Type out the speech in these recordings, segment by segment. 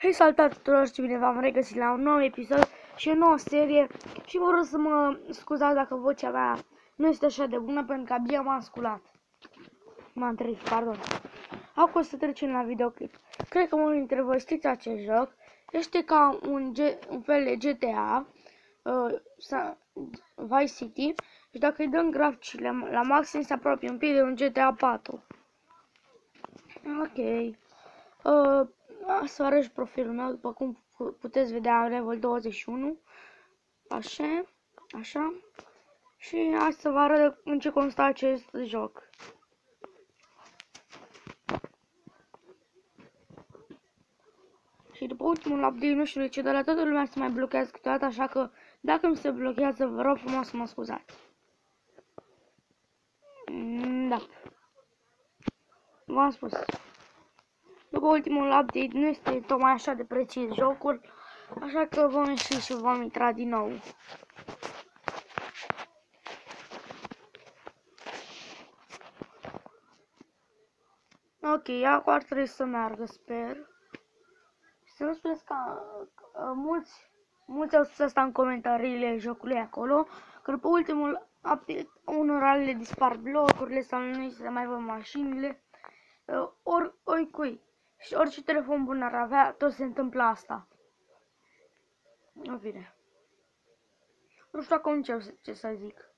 Hei, salutare tuturor și bine v-am regăsit la un nou episod și o nouă serie. Și vă rog să mă scuzați dacă vocea mea nu este așa de bună, pentru că abia m-am sculat. M-am trezit, pardon. Acum să trecem la videoclip. Cred că unul dintre voi știți acest joc. Este ca un fel de GTA Vice City. Și dacă îi dăm graficile la maxim, se apropie un pic de un GTA 4. Ok. Să arăt profilul meu, după cum puteți vedea, level 21. Așa, așa. Și hai să vă arăt în ce constă acest joc. Și după ultimul update, nu știu de ce, dar la toată lumea se mai blochează câteodată, așa că dacă mi se blochează, vă rog frumos să mă scuzați. Da. V-am spus. După ultimul update nu este tocmai așa de precis jocul, așa că vom ieși și vom intra din nou. Ok, acum ar trebui să meargă, sper. Să nu spuneți că mulți au spus asta în comentariile jocului acolo, că după ultimul update unora le dispar blocurile sau nu se mai văd mașinile, oricui. Și orice telefon bun ar avea, tot se întâmplă asta. În fine. Nu știu acum ce să zic.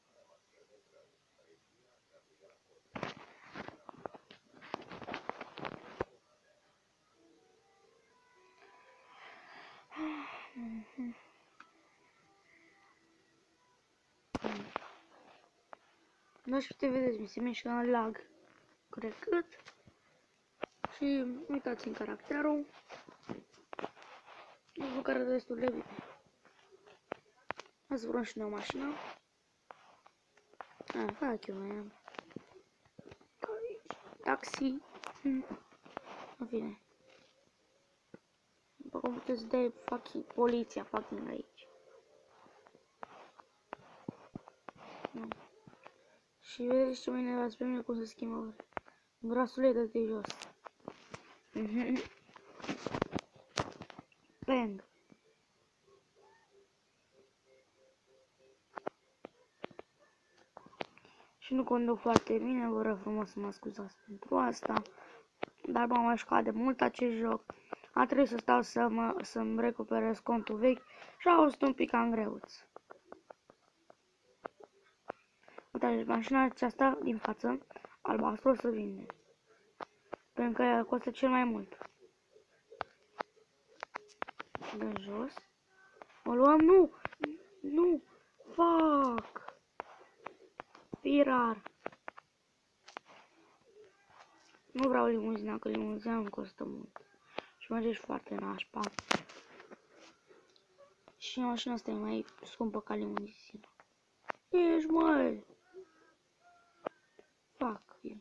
Nu știu ce vedeți, mi se mișcă în lag. Cât. Și uitați în caracterul. Nu care destul de bine. Hai să vrem și noi o mașină. Fac eu, man. Taxi. În fine. După cum puteți de fucking poliția fucking aici. Nu. Și vedeți ce mai nevați pe mine cum se schimbă brațul de jos. Bang. Și nu conduc foarte bine, vă rog frumos să mă scuzați pentru asta. Dar m-am mai jucat de mult acest joc. A trebuit să stau să-mi recuperez contul vechi și a fost un pic cam greuț. Uitați, mașina aceasta din față, albastru, o să vinde. Pentru că ea costă cel mai mult. De jos. O luăm? Nu! Nu! Fuck! Pirar! Nu vreau limuzina, că limuzina îmi costă mult. Și mergești foarte nașpa. Și mașina asta e mai scumpă ca limuzina. Ești, măi! Fuck you.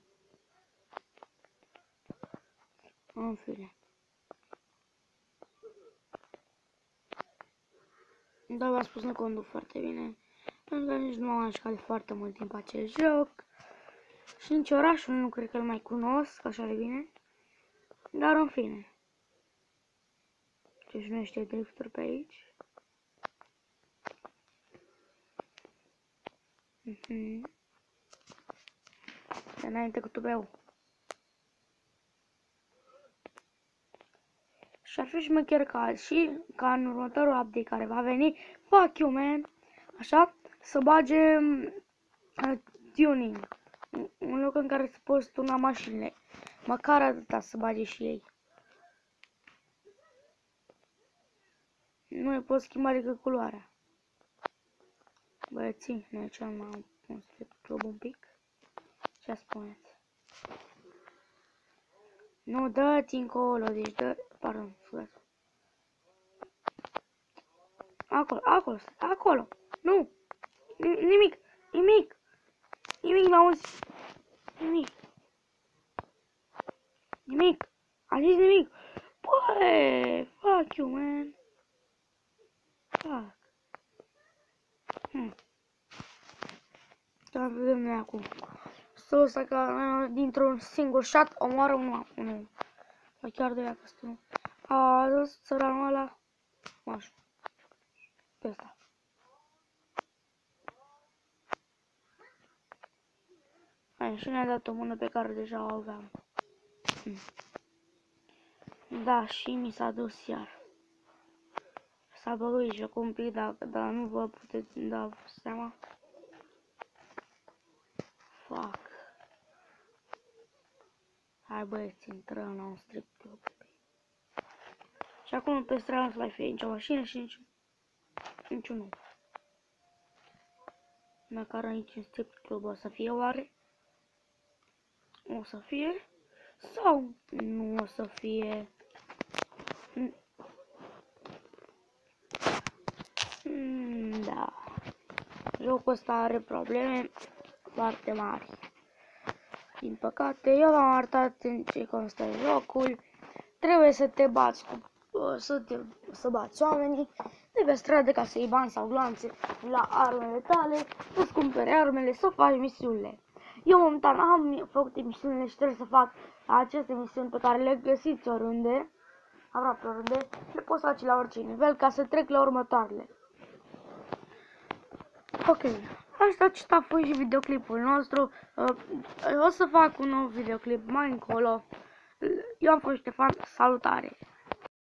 În fine. Dar v-am spus, nu conduc foarte bine. Pentru că nici nu m-am jucat de foarte mult timp acest joc. Și nici orașul nu cred că îl mai cunosc așa de bine. Dar în fine. Deci nu știe drifter pe aici. De înainte cu tubeu. Și ar fi șmecher ca în următorul update care va veni, fuck you, man, așa, să bage tuning, un loc în care să poți tuna mașinile, măcar atâta să bage și ei. Nu le pot schimba decât culoarea. Băieții, noi ce am pus pe club un pic? Ce spuneți? Nu, dă-ți încolo, deci dă... Pardon, scuzați. Acolo. Nu! Nimic, n-auzi. Nimic. A zis nimic. Băi, fuck you, man. Fuck. Dar vedem noi acum. Ăsta că dintr-un singur shot omoară unul. Sau chiar de aia că A dus țăranul ăla. Mașu. Pe ăsta. Hai, și ne-a dat o mână pe care deja o aveam. Da, și mi s-a dus iar. S-a băguit jocul un pic, dar nu vă puteți da seama. Fuck. Hai băieți, intrăm la un strip club. Și acum pe stradă nu se mai fie nicio mașină și niciunul. Măcar aici în strip club o să fie oare? O să fie? Sau nu o să fie? Da. Jocul ăsta are probleme foarte mari. Din păcate, eu v-am arătat în ce constă jocul. Trebuie să te bați cu să bați oamenii de pe stradă ca să iei bani sau glanțe la armele tale, să-ți cumpere armele, să faci misiunile. Eu momentan am făcut misiunile și trebuie să fac aceste misiuni pe care le găsiți oriunde, aproape oriunde, le poți face la orice nivel ca să trec la următoarele. Ok, acesta a fost și videoclipul nostru. O să fac un nou videoclip mai încolo. Eu am fost Ștefan, salutare!